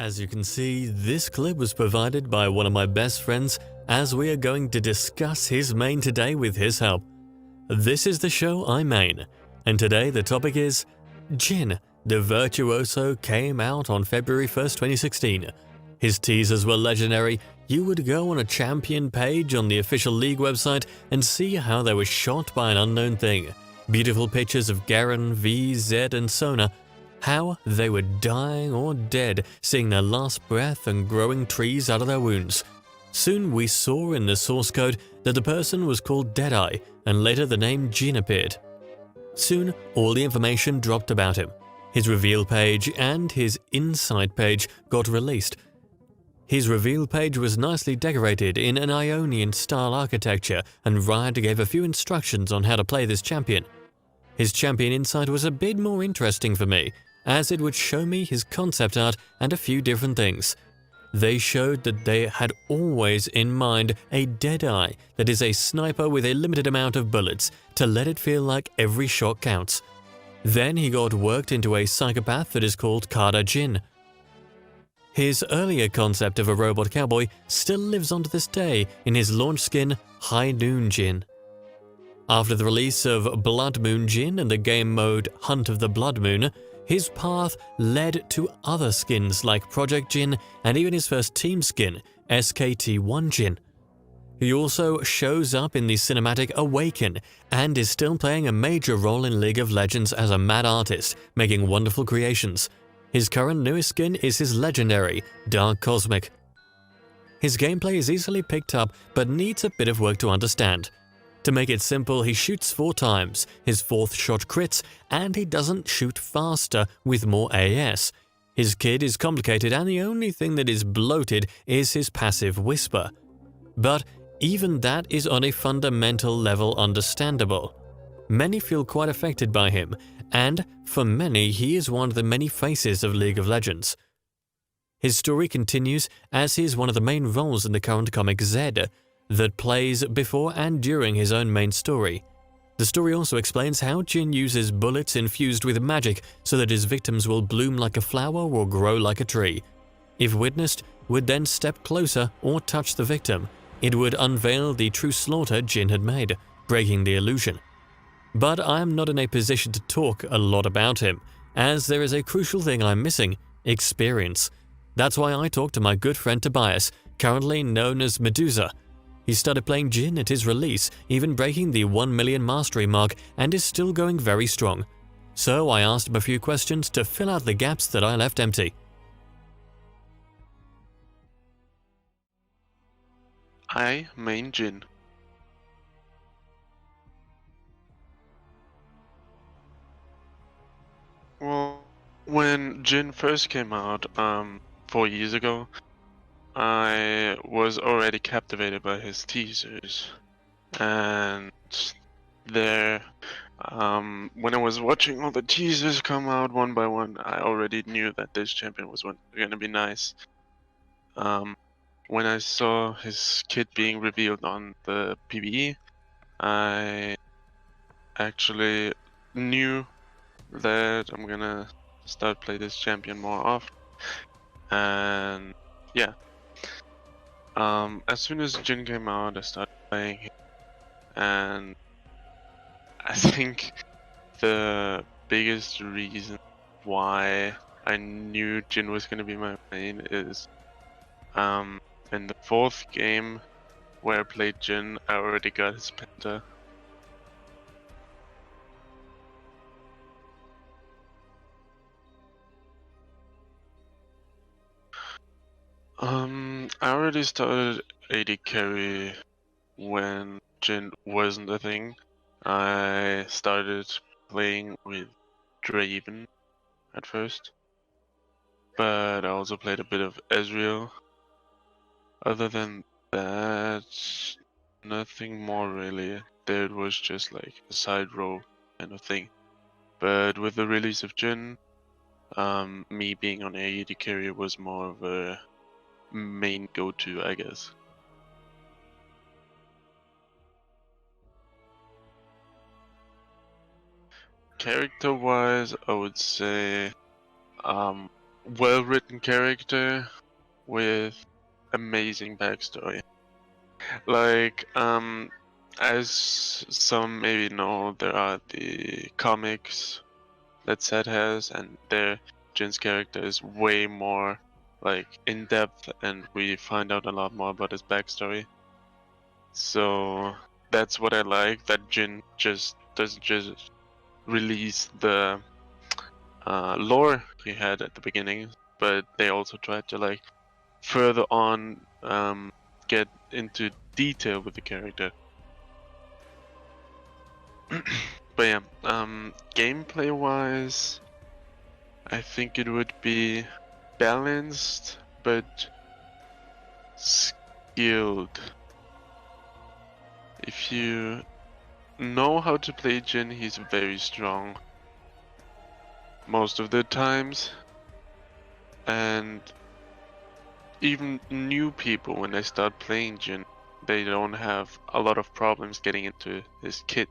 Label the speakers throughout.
Speaker 1: As you can see, this clip was provided by one of my best friends as we are going to discuss his main today with his help. This is the show I main, and today the topic is Jhin, the virtuoso, came out on February 1st, 2016. His teasers were legendary. You would go on a champion page on the official league website and see how they were shot by an unknown thing. Beautiful pictures of Garen, V, Zed and Sona. How they were dying or dead, seeing their last breath and growing trees out of their wounds. Soon we saw in the source code that the person was called Deadeye, and later the name Jhin appeared. Soon all the information dropped about him. His reveal page and his insight page got released. His reveal page was nicely decorated in an Ionian-style architecture, and Riot gave a few instructions on how to play this champion. His champion insight was a bit more interesting for me, as it would show me his concept art and a few different things. They showed that they had always in mind a Deadeye, that is a sniper with a limited amount of bullets, to let it feel like every shot counts. Then he got worked into a psychopath that is called Kada Jhin. His earlier concept of a robot cowboy still lives on to this day in his launch skin High Noon Jhin. After the release of Blood Moon Jhin and the game mode Hunt of the Blood Moon, his path led to other skins like Project Jhin and even his first team skin, SKT-1 Jhin. He also shows up in the cinematic Awaken and is still playing a major role in League of Legends as a mad artist, making wonderful creations. His current newest skin is his legendary Dark Cosmic. His gameplay is easily picked up but needs a bit of work to understand. To make it simple, he shoots 4 times, his 4th shot crits, and he doesn't shoot faster with more AS. His kit is complicated and the only thing that is bloated is his passive Whisper. But even that is on a fundamental level understandable. Many feel quite affected by him, and for many he is one of the many faces of League of Legends. His story continues as he is one of the main roles in the current comic Zed, that plays before and during his own main story. The story also explains how Jhin uses bullets infused with magic so that his victims will bloom like a flower or grow like a tree. If witnessed, would then step closer or touch the victim. It would unveil the true slaughter Jhin had made, breaking the illusion. But I am not in a position to talk a lot about him, as there is a crucial thing I'm missing: experience. That's why I talked to my good friend Tobias, currently known as MEDUZA. He started playing Jhin at his release, even breaking the 1 million mastery mark, and is still going very strong. So I asked him a few questions to fill out the gaps that I left empty.
Speaker 2: I main Jhin. Well, when Jhin first came out, 4 years ago, I was already captivated by his teasers, and there, when I was watching all the teasers come out one by one, I already knew that this champion was gonna be nice. When I saw his kit being revealed on the PvE, I actually knew that I'm gonna start play this champion more often, and yeah. As soon as Jhin came out, I started playing him, and I think the biggest reason why I knew Jhin was gonna be my main is, in the 4th game where I played Jhin, I already got his penta. I already started AD carry when Jhin wasn't a thing. I started playing with Draven at first, but I also played a bit of Ezreal. Other than that, nothing more really. There it was just like a side role kind of thing. But with the release of Jhin, me being on AD carry was more of a main go-to, I guess. Character-wise, I would say well-written character with amazing backstory. Like, as some maybe know, there are the comics that Seth has, and there Jin's character is way more like in depth, and we find out a lot more about his backstory. So that's what I like, that Jhin just doesn't just release the lore he had at the beginning, but they also tried to like further on get into detail with the character. But yeah, gameplay wise, I think it would be balanced but skilled. If you know how to play Jhin, he's very strong most of the times, and even new people, when they start playing Jhin, they don't have a lot of problems getting into his kit.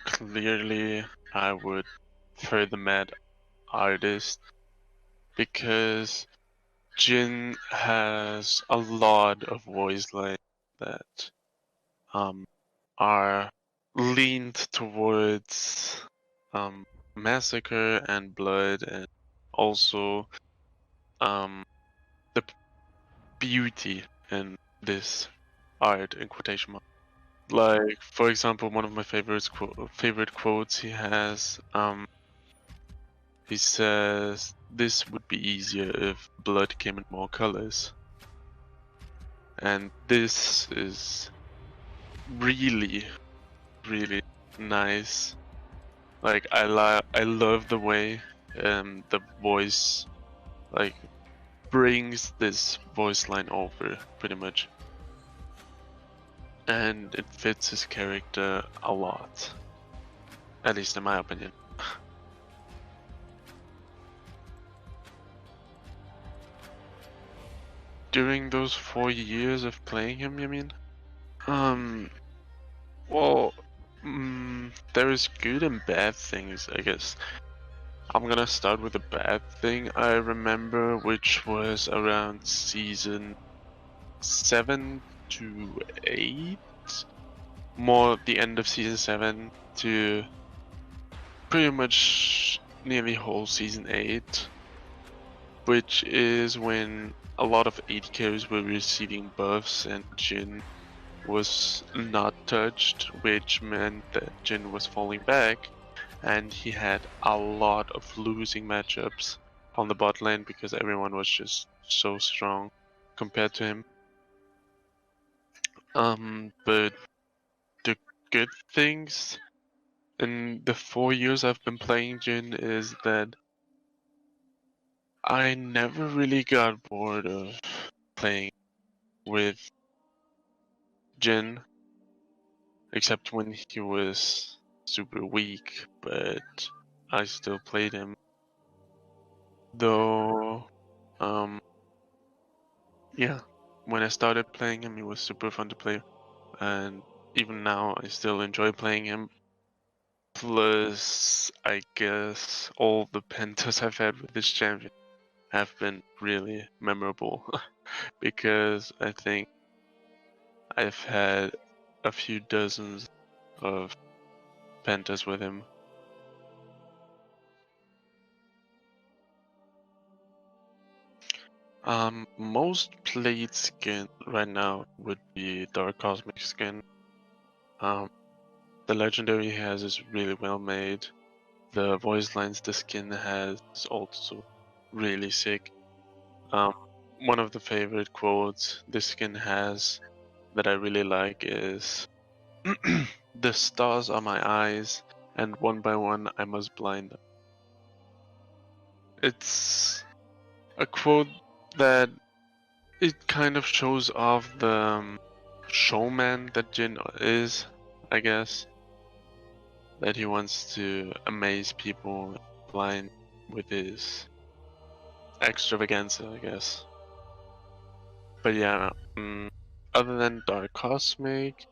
Speaker 2: Clearly, I would prefer the Mad Artist because Jhin has a lot of voice lines that are leaned towards massacre and blood, and also the beauty in this art in quotation marks. Like, for example, one of my favorite quotes he has, he says, "This would be easier if blood came in more colors." And this is really, really nice. Like, I love the way the voice like brings this voice line over pretty much, and it fits his character a lot, at least in my opinion. During those 4 years of playing him, you mean? Well, there is good and bad things, I guess. I'm gonna start with the bad thing I remember, which was around season 7 to 8. More the end of season 7 to pretty much nearly whole season 8. Which is when a lot of AD carries were receiving buffs and Jhin was not touched, which meant that Jhin was falling back, and he had a lot of losing matchups on the bot lane because everyone was just so strong compared to him. But the good things in the 4 years I've been playing Jhin is that I never really got bored of playing with Jhin, except when he was super weak, but I still played him. Though, yeah, when I started playing him, he was super fun to play, and even now I still enjoy playing him. Plus, I guess all the pentas I've had with this champion have been really memorable, because I think I've had a few dozens of pentas with him. Most played skin right now would be Dark Cosmic skin. The legendary he has is really well made. The voice lines the skin has is also really sick. One of the favorite quotes this skin has that I really like is, "The stars are my eyes, and one by one I must blind them." It's a quote that it kind of shows off the showman that Jhin is, I guess. That he wants to amaze people blind with his extravaganza, I guess. But yeah, other than Dark Cosmic,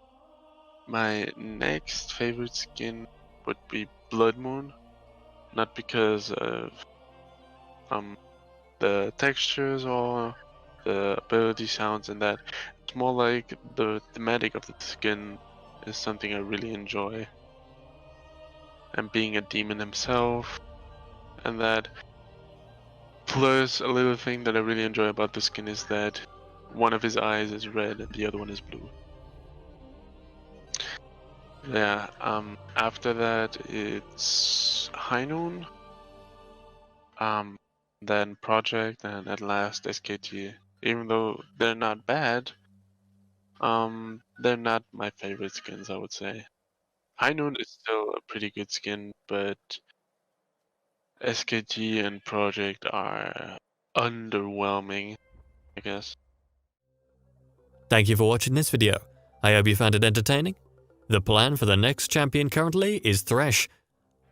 Speaker 2: my next favorite skin would be Blood Moon, not because of the textures or the ability sounds and that. It's more like the thematic of the skin is something I really enjoy. And being a demon himself, and that. Plus, a little thing that I really enjoy about the skin is that one of his eyes is red and the other one is blue. Yeah, after that it's High Noon, then Project, and at last SKT. Even though they're not bad, they're not my favorite skins, I would say. High Noon is still a pretty good skin, but SKT and Project are underwhelming, I guess.
Speaker 1: Thank you for watching this video. I hope you found it entertaining. The plan for the next champion currently is Thresh.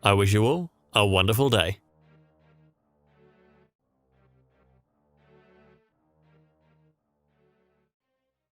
Speaker 1: I wish you all a wonderful day.